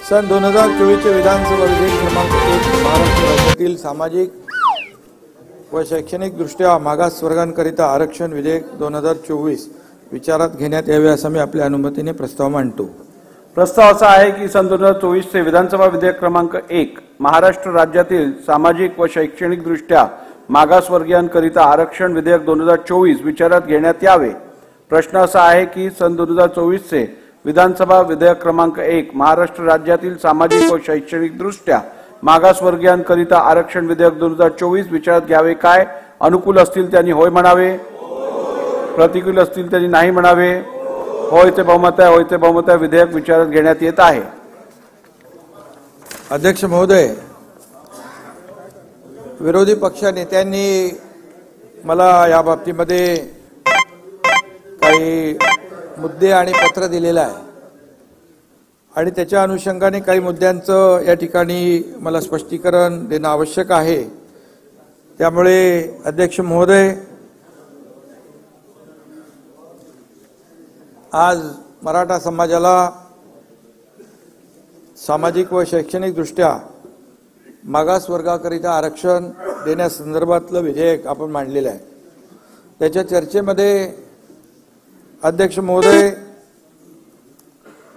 सन 2024 चे विधानसभा विधेयक क्रमांक 1 महाराष्ट्र राज्यातील सामाजिक व शैक्षणिक दृष्ट्या मागास वर्गांकरिता आरक्षण विधेयक 2024 विचारात घेण्यात यावे असा मी आपल्या अनुमतीने प्रस्ताव मांडतो। प्रस्ताव असा आहे की सन 2024 चे विधानसभा विधेयक क्रमांक 1 महाराष्ट्र राज्यातील सामाजिक व शैक्षणिक दृष्ट्या मागासवर्गीयांकरिता आरक्षण विधेयक 2024 विचारात घेण्यात यावे। प्रश्न असा आहे की सन 2024 चे विधानसभा विधेयक क्रमांक 1 महाराष्ट्र राज्यातील सामाजिक व शैक्षणिक दृष्ट्या मागासवर्गीयांकरिता आरक्षण विधेयक 2024 विचारात घ्यावे काय? अनुकूल असतील त्यांनी होय म्हणावे, प्रतिकूल असतील त्यांनी नाही म्हणावे। होय ते बहुमत आहे, होय ते बहुमत आहे। विधेयक विचारात घेण्यात येत आहे। अध्यक्ष महोदय, विरोधी पक्ष नेत्यांनी मला या बाबतीमध्ये काही मुद्दे आणि पत्र दिलेलं आहे आणि त्याच्या अनुषंगाने काही मुद्द्यांचं या ठिकाणी मला स्पष्टीकरण देणं आवश्यक आहे। त्यामुळे अध्यक्ष महोदय, आज मराठा समाजाला सामाजिक व शैक्षणिक दृष्ट्या मागास वर्गाकरिता आरक्षण देण्यासंदर्भातलं विधेयक आपण मांडलेलं आहे। त्याच्या चर्चेमध्ये अध्यक्ष महोदय,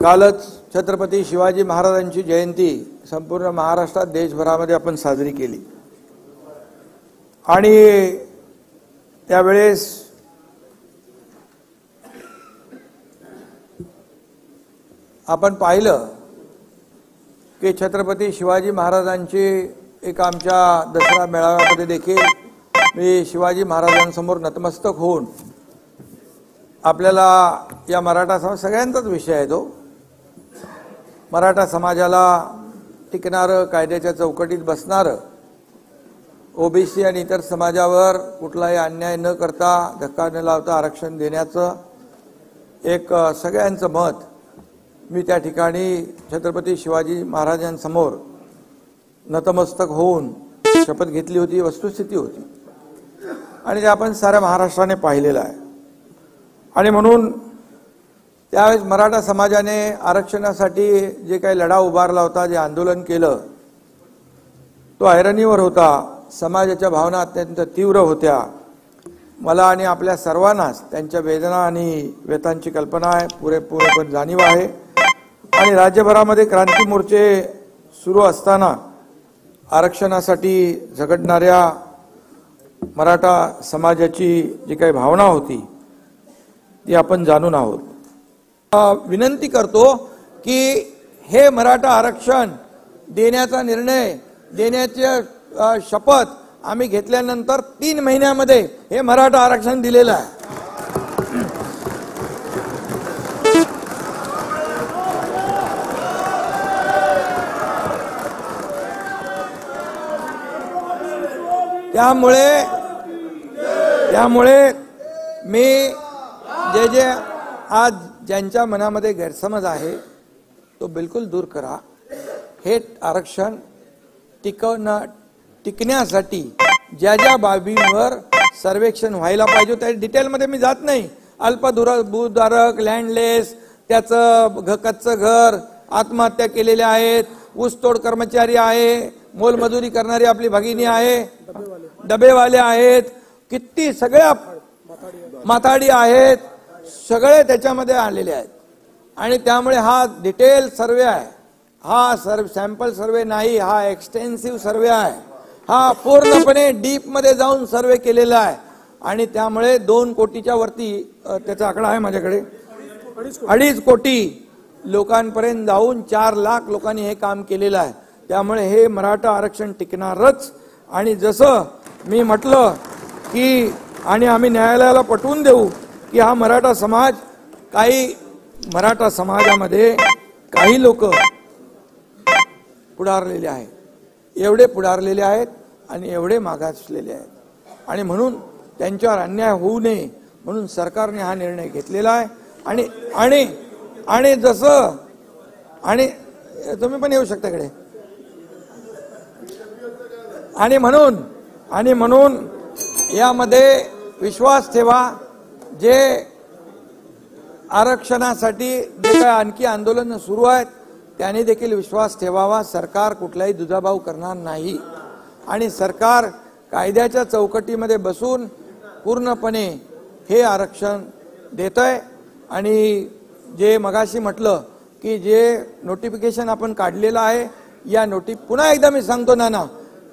कालच छत्रपती शिवाजी महाराजांची जयंती संपूर्ण महाराष्ट्रात देशभरामध्ये आपण साजरी केली आणि त्यावेळेस आपण पाहिलं की छत्रपती शिवाजी महाराजांची एक आमच्या दसरा मेळाव्यामध्ये देखील मी शिवाजी महाराजांसमोर नतमस्तक होऊन आपल्याला या मराठा समाज सगळ्यांचाच विषय आहे तो, मराठा समाजाला टिकणारं, कायद्याच्या चौकटीत बसणारं, ओबीसी आणि इतर समाजावर कुठलाही अन्याय न करता, धक्का न लावता आरक्षण देण्याचं एक सगळ्यांचं मत मी त्या ठिकाणी छत्रपती शिवाजी महाराजांसमोर नतमस्तक होऊन शपथ घेतली होती। वस्तुस्थिती होती आणि ते आपण साऱ्या महाराष्ट्राने पाहिलेलं आहे आणि म्हणून त्यावेळेस मराठा समाजाने आरक्षणासाठी जे काही लढा उभारला होता, जे आंदोलन केलं, तो ऐरणीवर होता। समाजाच्या भावना अत्यंत तीव्र होत्या। मला आणि आपल्या सर्वांनाच त्यांच्या वेदना आणि व्यथांची कल्पना आहे, पुरेपूर जाणीव आहे आणि राज्यभरामध्ये क्रांती मोर्चे सुरू असताना आरक्षणासाठी झगडणाऱ्या मराठा समाजाची जी काही भावना होती ती आपण जाणून आहोत। विनंती करतो की हे मराठा आरक्षण देण्याचा निर्णय, देण्याची शपथ आम्ही घेतल्यानंतर 3 महिन्यामध्ये हे मराठा आरक्षण दिलेलं आहे। त्यामुळे मी जे आज ज्यांच्या मनामध्ये गैरसमज आहे तो बिलकुल दूर करा। हे आरक्षण टिकण्यासाठी ज्या ज्या बाबींवर सर्वेक्षण व्हायला पाहिजे त्या डिटेलमध्ये मी जात नाही। अल्पभूधारक, लँडलेस, त्याचं कच्चं घर, आत्महत्या केलेले आहेत, ऊसतोड कर्मचारी आहे, मोलमजुरी करणारी आपली भगिनी आहे, डबेवाले आहेत, किती सगळ्या माथाडी आहेत, सगळे त्याच्यामध्ये आलेले आहेत आणि त्यामुळे हा डिटेल सर्वे आहे। हा सॅम्पल सर्वे नाही, हा एक्सटेन्सिव्ह सर्वे आहे। हा पूर्णपणे डीप मध्ये जाऊन सर्वे केलेला आहे आणि त्यामुळे 2 कोटीच्या वरती त्याचा आकडा आहे माझ्याकडे, 2.5 कोटी लोकांपर्यंत जाऊन 4 लाख लोकांनी हे काम केलेलं आहे। त्यामुळे हे मराठा आरक्षण टिकणारच आणि जसं मी म्हटलं की आणि आम्ही न्यायालयाला पटवून देऊ की हा मराठा समाज, काही मराठा समाजामध्ये काही लोक पुढारलेले आहेत, एवढे पुढारलेले आहेत आणि एवढे मागासलेले आहेत आणि म्हणून त्यांच्यावर अन्याय होऊ नये म्हणून सरकारने हा निर्णय घेतलेला आहे आणि आणि आणि जसं आणि तुम्ही पण येऊ शकता इकडे आणि म्हणून यामध्ये विश्वास ठेवा। जे आरक्षणासाठी जे काही आणखी आंदोलन सुरू आहेत त्याने देखील विश्वास ठेवावा. सरकार कुठलाही दुजाभाव करणार नाही आणि सरकार कायद्याच्या चौकटीमध्ये बसून पूर्णपणे हे आरक्षण देतंय. आणि जे मगाशी म्हटलं की जे नोटिफिकेशन आपण काढलेलं आहे, या पुन्हा एकदा मी सांगतो नाना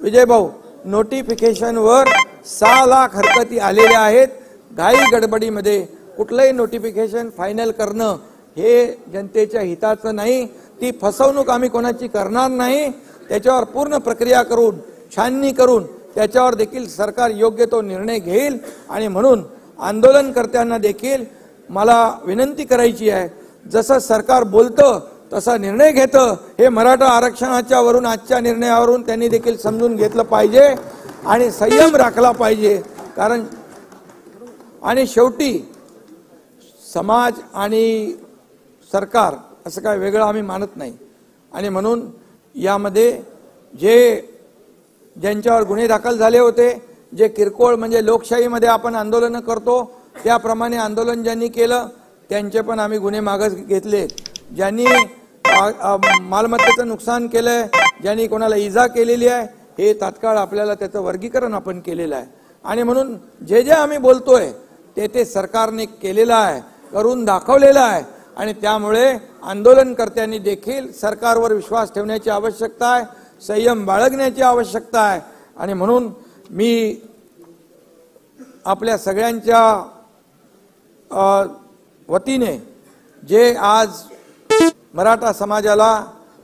विजय भाऊ, नोटिफिकेशनवर 6 लाख हरकती आलेल्या आहेत. घाई गडबडीमध्ये कुठलंही नोटिफिकेशन फायनल करणं हे जनतेच्या हिताचं नाही. ती फसवणूक आम्ही कोणाची करणार नाही. त्याच्यावर पूर्ण प्रक्रिया करून छाननी करून त्याच्यावर देखील सरकार योग्य तो निर्णय घेईल. आणि म्हणून आंदोलनकर्त्यांना देखील मला विनंती करायची आहे, जसं सरकार बोलतं तसा निर्णय घेतं हे मराठा आरक्षणाच्या वरून आजच्या निर्णयावरून त्यांनी देखील समजून घेतलं पाहिजे आणि संयम राखला पाहिजे. कारण आणि शेवटी समाज आणि सरकार असं काय वेगळं आम्ही मानत नाही. आणि म्हणून यामध्ये ज्यांच्यावर गुन्हे दाखल झाले होते, जे किरकोळ म्हणजे लोकशाहीमध्ये आपण आंदोलनं करतो त्याप्रमाणे आंदोलन ज्यांनी केलं त्यांचे पण आम्ही गुन्हे मागं घेतले. ज्यांनी मालमत्तेचं नुकसान केलंय, ज्यांनी कोणाला इजा केलेली आहे, हे तात्काळ आपल्याला त्याचं वर्गीकरण आपण केलेलं आहे. आणि म्हणून जे आम्ही बोलतोय ते सरकारने केलेलं आहे, करून दाखवलेलं आहे. आणि त्यामुळे आंदोलनकर्त्यांनी देखील सरकारवर विश्वास ठेवण्याची आवश्यकता आहे, संयम बाळगण्याची आवश्यकता आहे. आणि म्हणून मी आपल्या सगळ्यांच्या वतीने जे आज मराठा समाजाला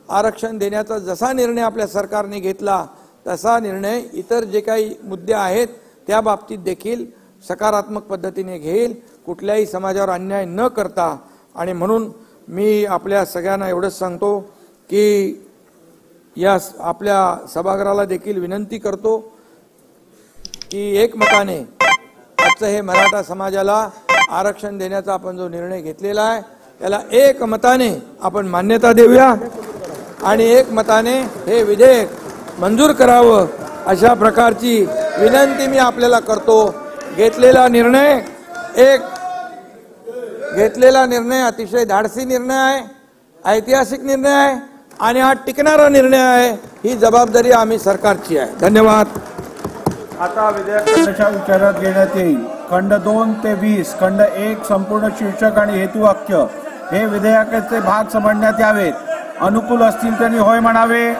आरक्षण देण्याचा जसा निर्णय आपल्या सरकारने घेतला तसा निर्णय इतर जे काही मुद्दे आहेत त्या बाबतीत देखील सकारात्मक पद्धतीने घेईल, कुठल्याही समाजावर अन्याय न करता. आणि म्हणून मी आपल्या सगळ्यांना एवढंच सांगतो की या आपल्या सभागृहाला देखील विनंती करतो की एकमताने आजचं हे मराठा समाजाला आरक्षण देण्याचा आपण जो निर्णय घेतलेला आहे त्याला एकमताने आपण मान्यता देऊया आणि एकमताने हे विधेयक मंजूर करावं अशा प्रकारची विनंती मी आपल्याला करतो. घेतलेला निर्णय अतिशय धाडसी निर्णय आहे, ऐतिहासिक निर्णय आहे आणि हा टिकणारा निर्णय आहे. ही जबाबदारी आम्ही सरकारची आहे. धन्यवाद. आता विधेयक खंडशः विचारात घेण्यात येईल. खंड 2 ते 20, खंड 1 संपूर्ण शीर्षक आणि हेतुवाक्य हे विधेयकाचे भाग समजण्यात यावेत. अनुकूल असतील त्यांनी होय म्हणावे,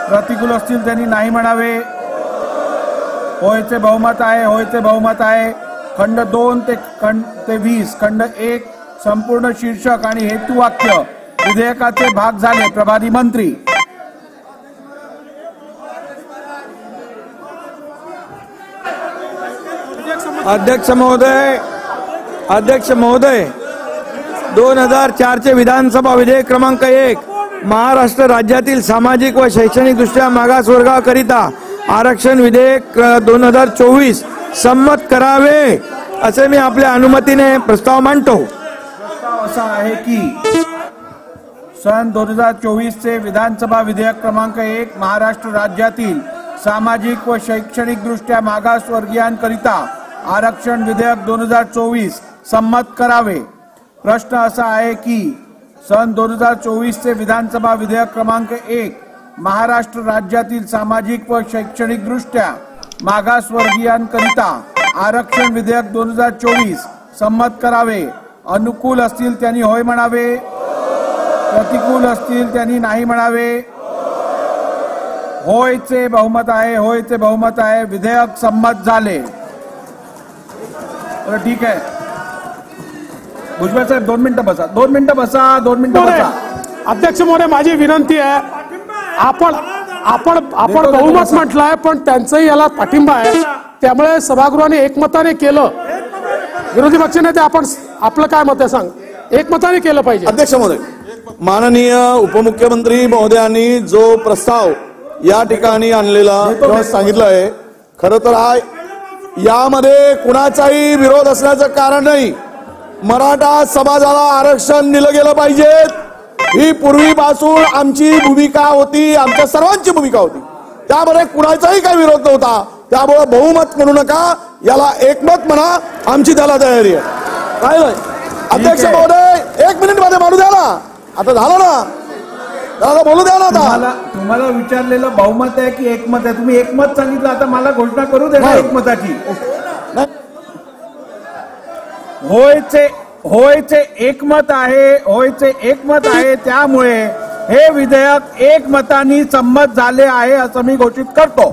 प्रतिकूल असतील त्यांनी नाही म्हणावे. होयचे बहुमत आहे, होयचे बहुमत आहे. खंड 2 ते 20, खंड 1 संपूर्ण शीर्षक आणि हेतुवाक्य विधेयकाचे भाग झाले. प्रभारी मंत्री. अध्यक्ष महोदय 2004 चे विधानसभा विधेयक क्रमांक 1 महाराष्ट्र राज्यातील सामाजिक व शैक्षणिक दृष्ट्या मागासवर्गाकरिता आरक्षण विधेयक 2024 संमत करावे असे मी आपल्या अनुमतीने प्रस्ताव मांडतो. प्रस्ताव असा आहे की सन 2024 चे विधानसभा विधेयक क्रमांक 1 महाराष्ट्र राज्यातील सामाजिक व शैक्षणिक दृष्ट्या मागासवर्गीयांकरिता आरक्षण विधेयक 2024 संमत करावे. प्रश्न असा आहे की सन 2024 चे विधानसभा विधेयक क्रमांक 1 महाराष्ट्र राज्यातील सामाजिक व शैक्षणिक दृष्ट्या मागासवर्गीयांकरिता आरक्षण विधेयक 2024 संमत करावे. अनुकूल असतील त्यांनी होय म्हणावे, प्रतिकूल असतील त्यांनी नाही म्हणावे. होयचे बहुमत आहे, होयचे बहुमत आहे. विधेयक संमत झाले. ठीक आहे. भुजबळ साहेब 2 मिनिटं बसा, 2 मिनिटं बसा. अध्यक्ष महोदय माझी विनंती आहे, आपण बहुमत म्हटलंय पण त्यांचंही याला पाठिंबा आहे, त्यामुळे सभागृहाने एकमताने केलं. विरोधी पक्षनेते आपण आपलं काय मत आहे सांग. एकमताने केलं पाहिजे. अध्यक्ष महोदय, माननीय उपमुख्यमंत्री महोदयांनी जो प्रस्ताव या ठिकाणी आणलेला किंवा सांगितलं आहे, खरं तर हा यामध्ये कुणाचाही विरोध असण्याचं कारण नाही. मराठा समाजाला आरक्षण दिलं गेलं पाहिजे ही पूर्वीपासून आमची भूमिका होती, आमच्या सर्वांची भूमिका होती. त्यामध्ये कुणाचाही काही विरोध नव्हता. त्यामुळे बहुमत म्हणू नका, याला एकमत म्हणा. आमची त्याला तयारी आहे. काय अध्यक्ष महोदय 1 मिनिट मध्ये मानू द्या ना. आता झालं ना, दादा बोलू द्या ना आता. तुम्हाला विचारलेलं बहुमत आहे की एकमत आहे? तुम्ही एकमत सांगितलं, आता मला घोषणा करू दे ना एकमताची. होयचे एकमत आहे, त्यामुळे हे विधेयक एकमताने संमत झाले आहे असं मी घोषित करतो.